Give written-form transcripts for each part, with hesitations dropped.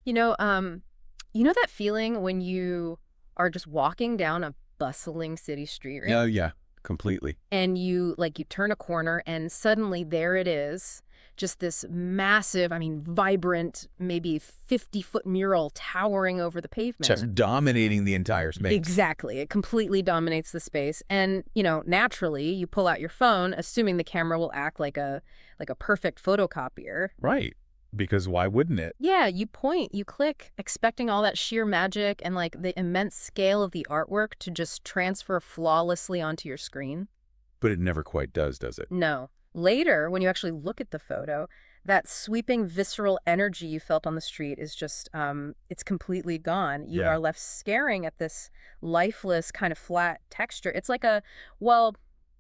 You know, you know that feeling when you are just walking down a bustling city street, right? Yeah, yeah, completely. And you turn a corner and suddenly there it is, just this massive, I mean, vibrant, maybe 50-foot mural towering over the pavement. Just dominating the entire space. Exactly. It completely dominates the space. And, naturally, you pull out your phone, assuming the camera will act like a perfect photocopier. Right. Because why wouldn't it? Yeah, you point, you click, expecting all that sheer magic and like the immense scale of the artwork to just transfer flawlessly onto your screen. But it never quite does it? No. Later, when you actually look at the photo, that sweeping visceral energy you felt on the street is just, it's completely gone. You Yeah. are left staring at this lifeless kind of flat texture. It's like well,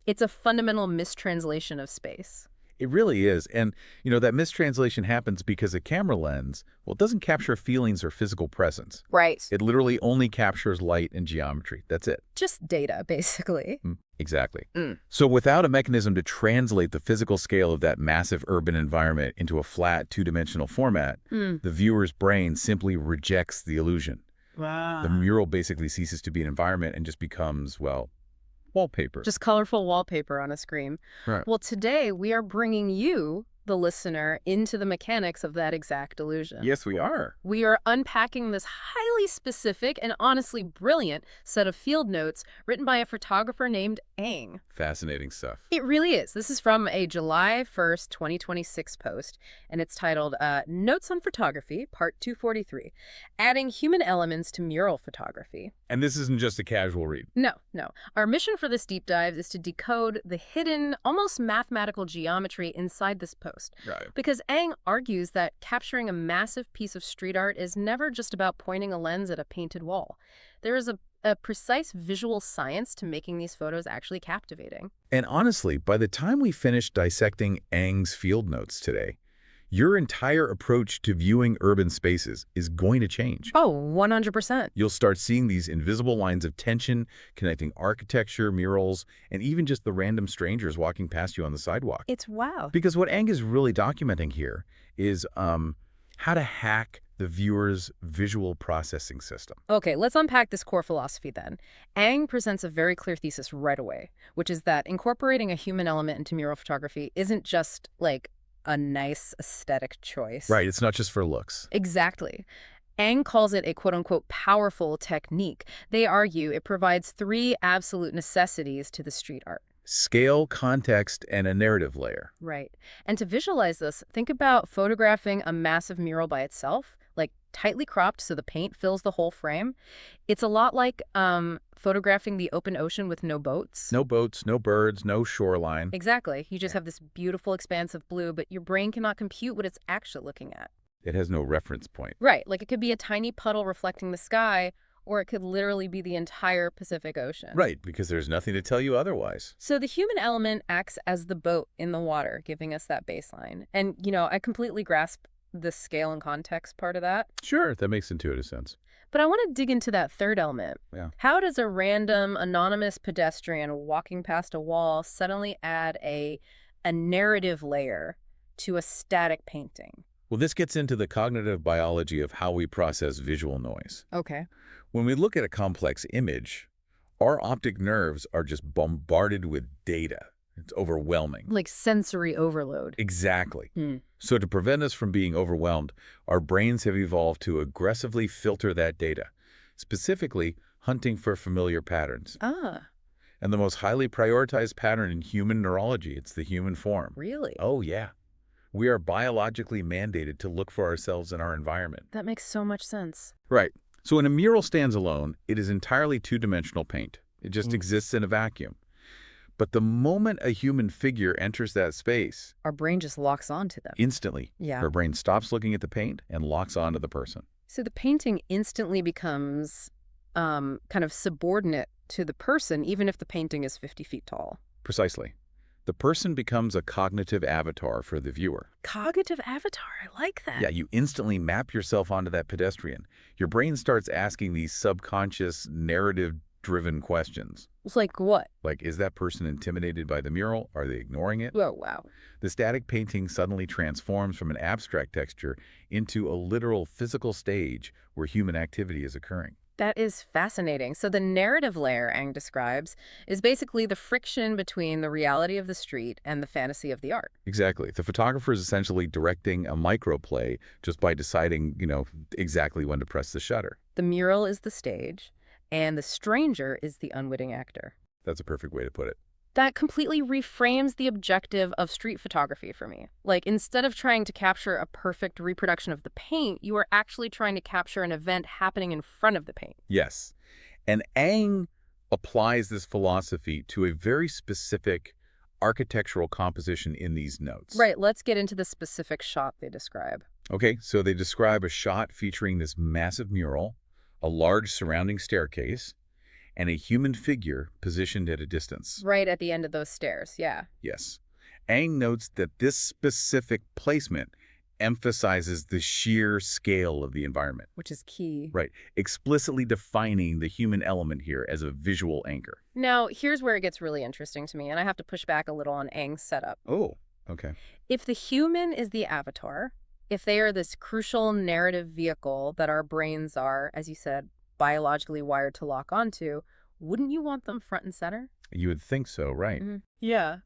it's a fundamental mistranslation of space. It really is. And, that mistranslation happens because a camera lens, well, it doesn't capture feelings or physical presence. Right. It literally only captures light and geometry. That's it. Just data, basically. Exactly. Mm. So without a mechanism to translate the physical scale of that massive urban environment into a flat, two-dimensional format, the viewer's brain simply rejects the illusion. Wow. The mural basically ceases to be an environment and just becomes, well, wallpaper. Just colorful wallpaper on a screen. Right. Well, today we are bringing you, the listener, into the mechanics of that exact illusion. Yes, we are. We are unpacking this highly specific and honestly brilliant set of field notes written by a photographer named Ang. Fascinating stuff. It really is. This is from a July 1st, 2026 post, and it's titled Notes on Photography, Part 243, Adding Human Elements to Mural Photography. And this isn't just a casual read. No. Our mission for this deep dive is to decode the hidden, almost mathematical geometry inside this post. Right. Because Ang argues that capturing a massive piece of street art is never just about pointing a lens at a painted wall. There is a precise visual science to making these photos actually captivating. And honestly, by the time we finish dissecting Ang's field notes today, your entire approach to viewing urban spaces is going to change. Oh, 100%. You'll start seeing these invisible lines of tension connecting architecture, murals, and even just the random strangers walking past you on the sidewalk. It's wow. Because what Ang is really documenting here is how to hack the viewer's visual processing system. Okay, let's unpack this core philosophy then. Ang presents a very clear thesis right away, which is that incorporating a human element into mural photography isn't just like a nice aesthetic choice. Right, it's not just for looks. Exactly. Ang calls it a quote-unquote powerful technique. They argue it provides three absolute necessities to the street art. Scale, context, and a narrative layer. Right. And to visualize this, think about photographing a massive mural by itself, like tightly cropped so the paint fills the whole frame. It's a lot like photographing the open ocean with no boats. No boats, no birds, no shoreline. Exactly. You just have this beautiful expanse of blue, but your brain cannot compute what it's actually looking at. It has no reference point. Right. Like it could be a tiny puddle reflecting the sky, or it could literally be the entire Pacific Ocean. Right, because there's nothing to tell you otherwise. So the human element acts as the boat in the water, giving us that baseline. And, I completely grasp the scale and context part of that. Sure, that makes intuitive sense. But I want to dig into that third element. Yeah. How does a random, anonymous pedestrian walking past a wall suddenly add a narrative layer to a static painting? Well, this gets into the cognitive biology of how we process visual noise. Okay. When we look at a complex image, our optic nerves are just bombarded with data. It's overwhelming. Like sensory overload. Exactly. So to prevent us from being overwhelmed, our brains have evolved to aggressively filter that data, specifically hunting for familiar patterns. Ah, And the most highly prioritized pattern in human neurology, it's the human form. really? Oh, yeah. We are biologically mandated to look for ourselves in our environment. That makes so much sense. Right. So when a mural stands alone, it is entirely two-dimensional paint. It just exists in a vacuum. But the moment a human figure enters that space, Our brain just locks onto them. instantly, Yeah. our brain stops looking at the paint and locks onto the person. So the painting instantly becomes kind of subordinate to the person, even if the painting is 50 feet tall. Precisely. The person becomes a cognitive avatar for the viewer. Cognitive avatar, I like that. Yeah, you instantly map yourself onto that pedestrian. Your brain starts asking these subconscious narrative driven questions. It's like what? Like, is that person intimidated by the mural? Are they ignoring it? Oh, wow. The static painting suddenly transforms from an abstract texture into a literal physical stage where human activity is occurring. That is fascinating. So the narrative layer Ang describes is basically the friction between the reality of the street and the fantasy of the art. Exactly. The photographer is essentially directing a microplay just by deciding, exactly when to press the shutter. The mural is the stage, and the stranger is the unwitting actor. That's a perfect way to put it. That completely reframes the objective of street photography for me. Like, instead of trying to capture a perfect reproduction of the paint, you are actually trying to capture an event happening in front of the paint. Yes. And Ang applies this philosophy to a very specific architectural composition in these notes. Right, let's get into the specific shot they describe. Okay, so they describe a shot featuring this massive mural, a large surrounding staircase, and a human figure positioned at a distance. Right at the end of those stairs, yeah. Yes. Ang notes that this specific placement emphasizes the sheer scale of the environment. Which is key. Right, explicitly defining the human element here as a visual anchor. Now, here's where it gets really interesting to me, and I have to push back a little on Ang's setup. Oh, okay. If the human is the avatar, if they are this crucial narrative vehicle that our brains are, as you said, biologically wired to lock onto, wouldn't you want them front and center? You would think so, right? Yeah.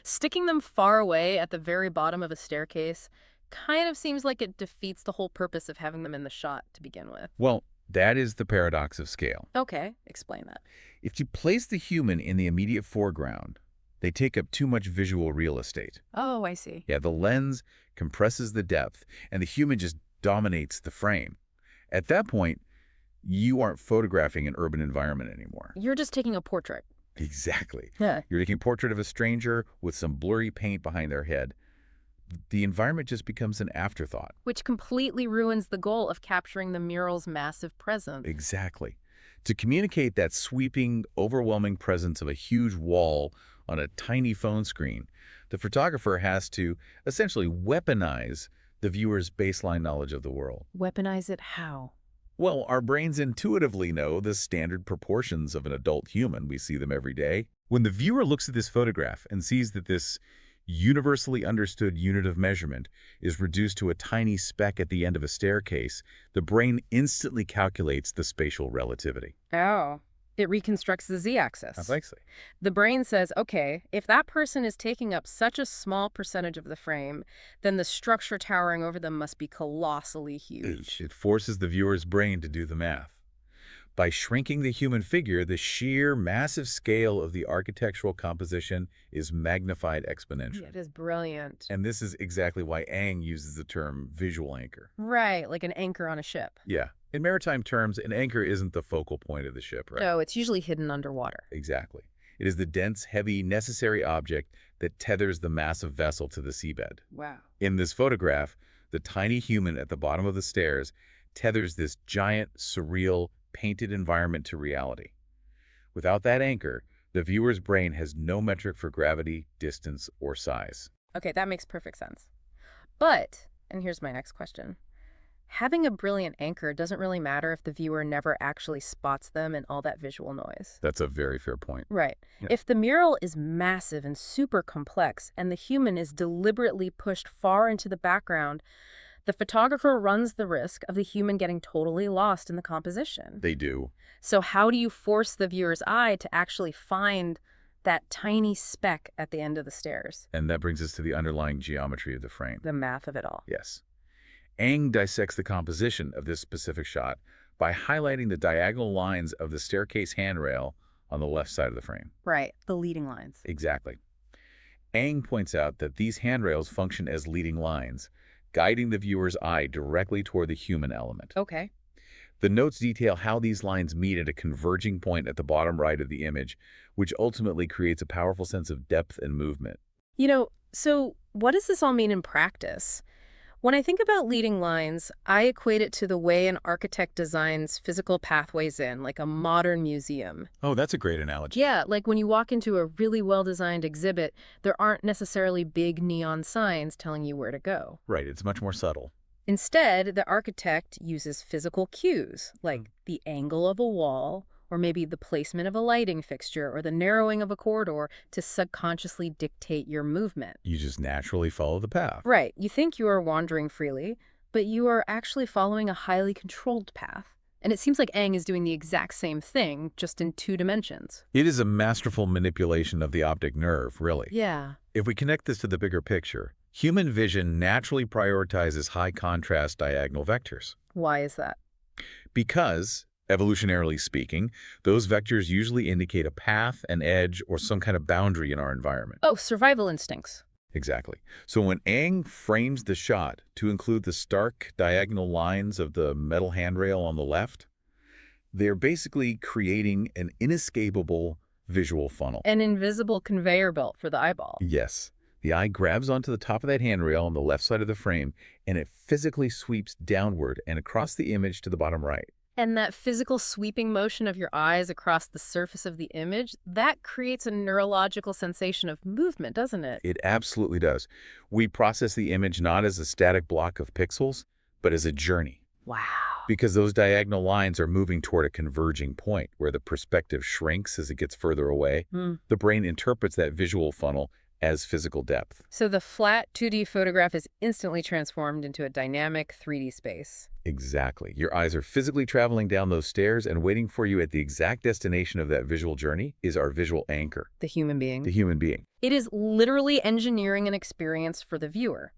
Sticking them far away at the very bottom of a staircase kind of seems like it defeats the whole purpose of having them in the shot to begin with. Well, that is the paradox of scale. Okay, explain that. If you place the human in the immediate foreground, they take up too much visual real estate. Oh, I see. Yeah, the lens compresses the depth, and the human just dominates the frame. At that point, you aren't photographing an urban environment anymore. You're just taking a portrait. Exactly. Yeah. You're taking a portrait of a stranger with some blurry paint behind their head. The environment just becomes an afterthought. Which completely ruins the goal of capturing the mural's massive presence. Exactly. To communicate that sweeping, overwhelming presence of a huge wall on a tiny phone screen, the photographer has to essentially weaponize the viewer's baseline knowledge of the world. Weaponize it how? Well, our brains intuitively know the standard proportions of an adult human. We see them every day. When the viewer looks at this photograph and sees that this universally understood unit of measurement is reduced to a tiny speck at the end of a staircase, the brain instantly calculates the spatial relativity. Oh. It reconstructs the z-axis. Precisely. The brain says, okay, if that person is taking up such a small percentage of the frame, then the structure towering over them must be colossally huge. It forces the viewer's brain to do the math. By shrinking the human figure, the sheer massive scale of the architectural composition is magnified exponentially. It is brilliant. And this is exactly why Ang uses the term visual anchor. Right, like an anchor on a ship. Yeah. In maritime terms, an anchor isn't the focal point of the ship, right? No, it's usually hidden underwater. Exactly. It is the dense, heavy, necessary object that tethers the massive vessel to the seabed. Wow. In this photograph, the tiny human at the bottom of the stairs tethers this giant, surreal, painted environment to reality. Without that anchor, the viewer's brain has no metric for gravity, distance, or size. Okay, that makes perfect sense. But, and here's my next question, having a brilliant anchor doesn't really matter if the viewer never actually spots them in all that visual noise. That's a very fair point. Right. Yeah. If the mural is massive and super complex and the human is deliberately pushed far into the background, the photographer runs the risk of the human getting totally lost in the composition. They do. So how do you force the viewer's eye to actually find that tiny speck at the end of the stairs? And that brings us to the underlying geometry of the frame. The math of it all. Yes. Ang dissects the composition of this specific shot by highlighting the diagonal lines of the staircase handrail on the left side of the frame. Right, the leading lines. Exactly. Ang points out that these handrails function as leading lines, guiding the viewer's eye directly toward the human element. Okay. The notes detail how these lines meet at a converging point at the bottom right of the image, which ultimately creates a powerful sense of depth and movement. So what does this all mean in practice? When I think about leading lines, I equate it to the way an architect designs physical pathways in, like a modern museum. Oh, that's a great analogy. Yeah, like when you walk into a really well-designed exhibit, there aren't necessarily big neon signs telling you where to go. Right, it's much more subtle. Instead, the architect uses physical cues, like the angle of a wall or maybe the placement of a lighting fixture or the narrowing of a corridor to subconsciously dictate your movement. You just naturally follow the path. Right, you think you are wandering freely, but you are actually following a highly controlled path. And it seems like Aang is doing the exact same thing, just in 2 dimensions. It is a masterful manipulation of the optic nerve, really. Yeah. If we connect this to the bigger picture, human vision naturally prioritizes high-contrast diagonal vectors. Why is that? Because, evolutionarily speaking, those vectors usually indicate a path, an edge, or some kind of boundary in our environment. Oh, survival instincts. Exactly. So when Aang frames the shot to include the stark diagonal lines of the metal handrail on the left, they're basically creating an inescapable visual funnel. An invisible conveyor belt for the eyeball. Yes. The eye grabs onto the top of that handrail on the left side of the frame, and it physically sweeps downward and across the image to the bottom right. And that physical sweeping motion of your eyes across the surface of the image, that creates a neurological sensation of movement, doesn't it? It absolutely does. We process the image not as a static block of pixels, but as a journey. Wow. Because those diagonal lines are moving toward a converging point where the perspective shrinks as it gets further away. The brain interprets that visual funnel as physical depth. So the flat 2D photograph is instantly transformed into a dynamic 3D space. Exactly. Your eyes are physically traveling down those stairs, and waiting for you at the exact destination of that visual journey is our visual anchor. The human being. The human being. It is literally engineering an experience for the viewer.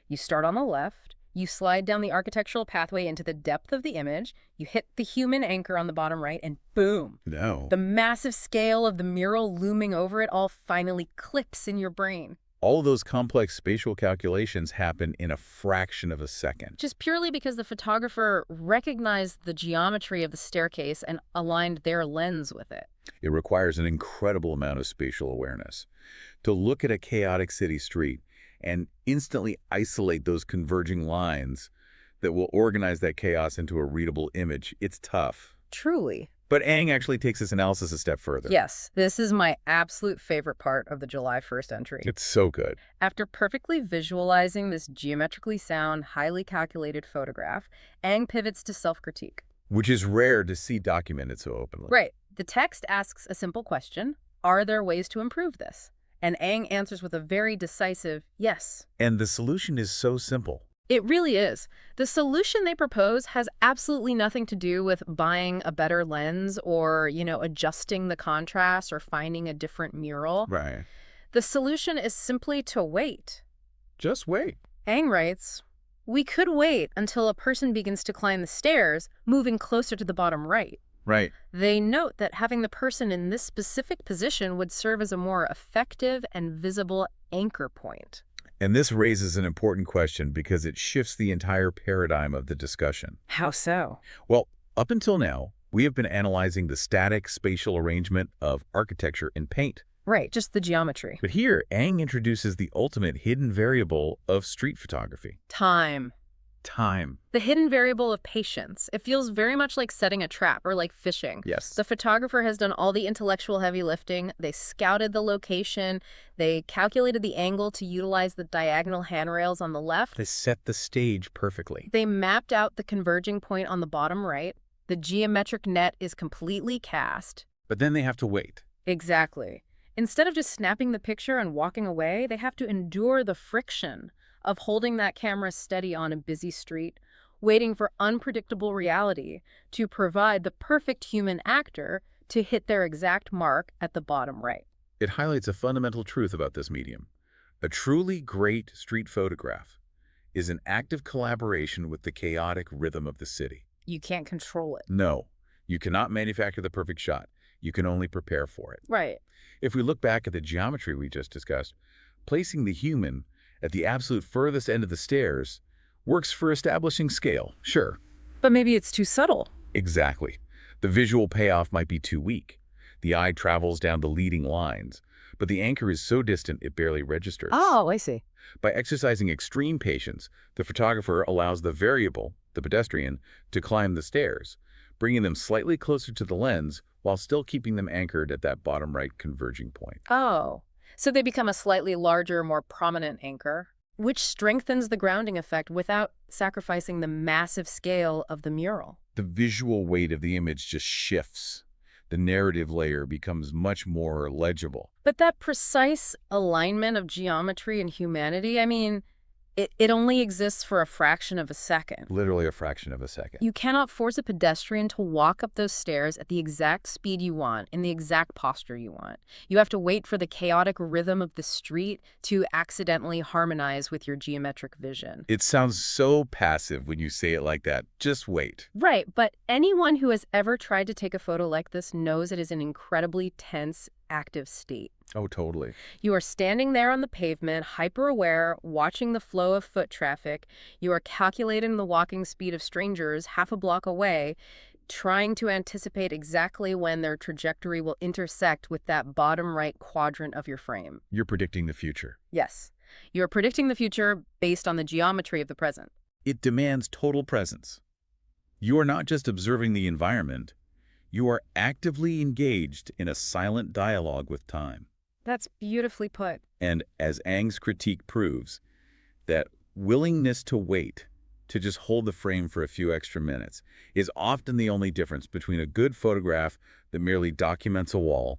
You start on the left, you slide down the architectural pathway into the depth of the image, you hit the human anchor on the bottom right, and boom! No. The massive scale of the mural looming over it all finally clips in your brain. All of those complex spatial calculations happen in a fraction of a second. Just purely because the photographer recognized the geometry of the staircase and aligned their lens with it. It requires an incredible amount of spatial awareness. To look at a chaotic city street and instantly isolate those converging lines that will organize that chaos into a readable image, it's tough. Truly. But Aang actually takes this analysis a step further. Yes, this is my absolute favorite part of the July 1st entry. It's so good. After perfectly visualizing this geometrically sound, highly calculated photograph, Aang pivots to self-critique. Which is rare to see documented so openly. Right. The text asks a simple question: are there ways to improve this? And Aang answers with a very decisive yes. And the solution is so simple. It really is. The solution they propose has absolutely nothing to do with buying a better lens or, adjusting the contrast or finding a different mural. Right. The solution is simply to wait. Just wait. Aang writes, "We could wait until a person begins to climb the stairs, moving closer to the bottom right." Right. They note that having the person in this specific position would serve as a more effective and visible anchor point. And this raises an important question because it shifts the entire paradigm of the discussion. How so? Well, up until now, we have been analyzing the static spatial arrangement of architecture in paint. Right, just the geometry. But here, Aang introduces the ultimate hidden variable of street photography. Time. Time. The hidden variable of patience. It feels very much like setting a trap or like fishing. Yes. The photographer has done all the intellectual heavy lifting. They scouted the location. They calculated the angle to utilize the diagonal handrails on the left. They set the stage perfectly. They mapped out the converging point on the bottom right. The geometric net is completely cast. But then they have to wait. Exactly. Instead of just snapping the picture and walking away, they have to endure the friction of holding that camera steady on a busy street, waiting for unpredictable reality to provide the perfect human actor to hit their exact mark at the bottom right. It highlights a fundamental truth about this medium. A truly great street photograph is an active collaboration with the chaotic rhythm of the city. You can't control it. No, you cannot manufacture the perfect shot. You can only prepare for it. Right. If we look back at the geometry we just discussed, placing the human at the absolute furthest end of the stairs works for establishing scale, sure. But maybe it's too subtle. Exactly. The visual payoff might be too weak. The eye travels down the leading lines, but the anchor is so distant it barely registers. Oh, I see. By exercising extreme patience, the photographer allows the variable, the pedestrian, to climb the stairs, bringing them slightly closer to the lens while still keeping them anchored at that bottom right converging point. Oh, so they become a slightly larger, more prominent anchor, which strengthens the grounding effect without sacrificing the massive scale of the mural. The visual weight of the image just shifts. the narrative layer becomes much more legible. But that precise alignment of geometry and humanity, I mean, it only exists for a fraction of a second. Literally a fraction of a second. You cannot force a pedestrian to walk up those stairs at the exact speed you want, in the exact posture you want. You have to wait for the chaotic rhythm of the street to accidentally harmonize with your geometric vision. It sounds so passive when you say it like that. Just wait. Right, but anyone who has ever tried to take a photo like this knows it is an incredibly tense, active state. Oh, totally. You are standing there on the pavement, hyper-aware, watching the flow of foot traffic. You are calculating the walking speed of strangers half a block away, trying to anticipate exactly when their trajectory will intersect with that bottom right quadrant of your frame. You're predicting the future. Yes, you are predicting the future based on the geometry of the present. It demands total presence. You are not just observing the environment, you are actively engaged in a silent dialogue with time. That's beautifully put. And as Ang's critique proves, that willingness to wait, to just hold the frame for a few extra minutes, is often the only difference between a good photograph that merely documents a wall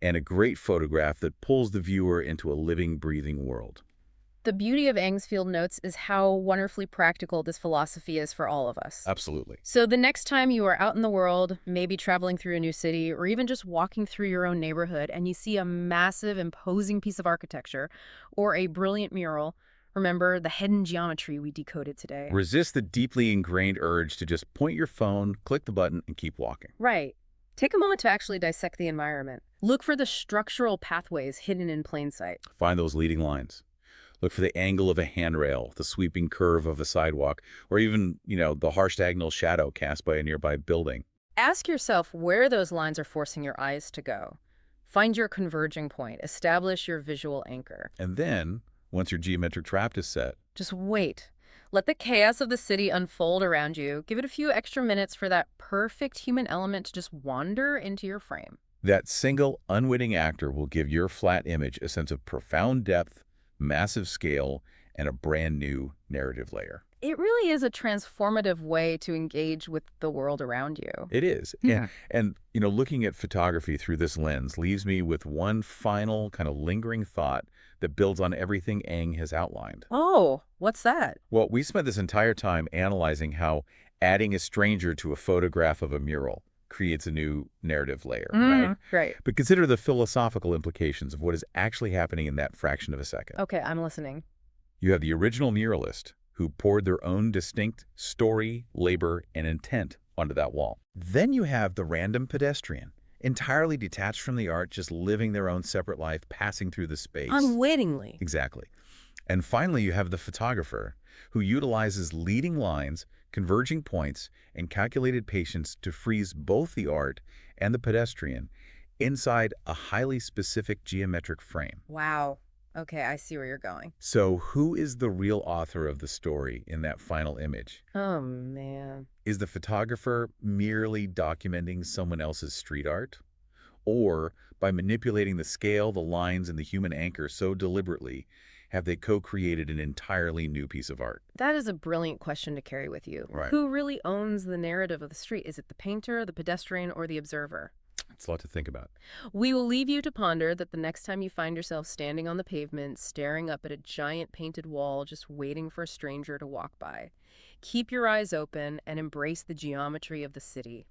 and a great photograph that pulls the viewer into a living, breathing world. The beauty of Eng's field notes is how wonderfully practical this philosophy is for all of us. Absolutely. So the next time you are out in the world, maybe traveling through a new city, or even just walking through your own neighborhood, and you see a massive, imposing piece of architecture or a brilliant mural, remember the hidden geometry we decoded today. Resist the deeply ingrained urge to just point your phone, click the button, and keep walking. Right. Take a moment to actually dissect the environment. Look for the structural pathways hidden in plain sight. Find those leading lines. Look for the angle of a handrail, the sweeping curve of a sidewalk, or even, the harsh diagonal shadow cast by a nearby building. Ask yourself where those lines are forcing your eyes to go. Find your converging point. Establish your visual anchor. And then, once your geometric trap is set, Just wait. Let the chaos of the city unfold around you. Give it a few extra minutes for that perfect human element to just wander into your frame. that single unwitting actor will give your flat image a sense of profound depth, massive scale, and a brand new narrative layer. It really is a transformative way to engage with the world around you. It is. Yeah. And looking at photography through this lens leaves me with one final kind of lingering thought that builds on everything Eng has outlined. Oh, what's that? Well, we spent this entire time analyzing how adding a stranger to a photograph of a mural creates a new narrative layer, right? Right. But consider the philosophical implications of what is actually happening in that fraction of a second. Okay, I'm listening. You have the original muralist who poured their own distinct story, labor, and intent onto that wall. Then you have the random pedestrian, entirely detached from the art, just living their own separate life, passing through the space. Unwittingly. Exactly. And finally, you have the photographer who utilizes leading lines, converging points, and calculated patience to freeze both the art and the pedestrian inside a highly specific geometric frame. Wow. Okay, I see where you're going. So who is the real author of the story in that final image? Oh, man. Is the photographer merely documenting someone else's street art? Or, by manipulating the scale, the lines, and the human anchor so deliberately, have they co-created an entirely new piece of art? That is a brilliant question to carry with you. Right. Who really owns the narrative of the street? Is it the painter, the pedestrian, or the observer? It's a lot to think about. We will leave you to ponder that the next time you find yourself standing on the pavement, staring up at a giant painted wall, just waiting for a stranger to walk by. Keep your eyes open and embrace the geometry of the city.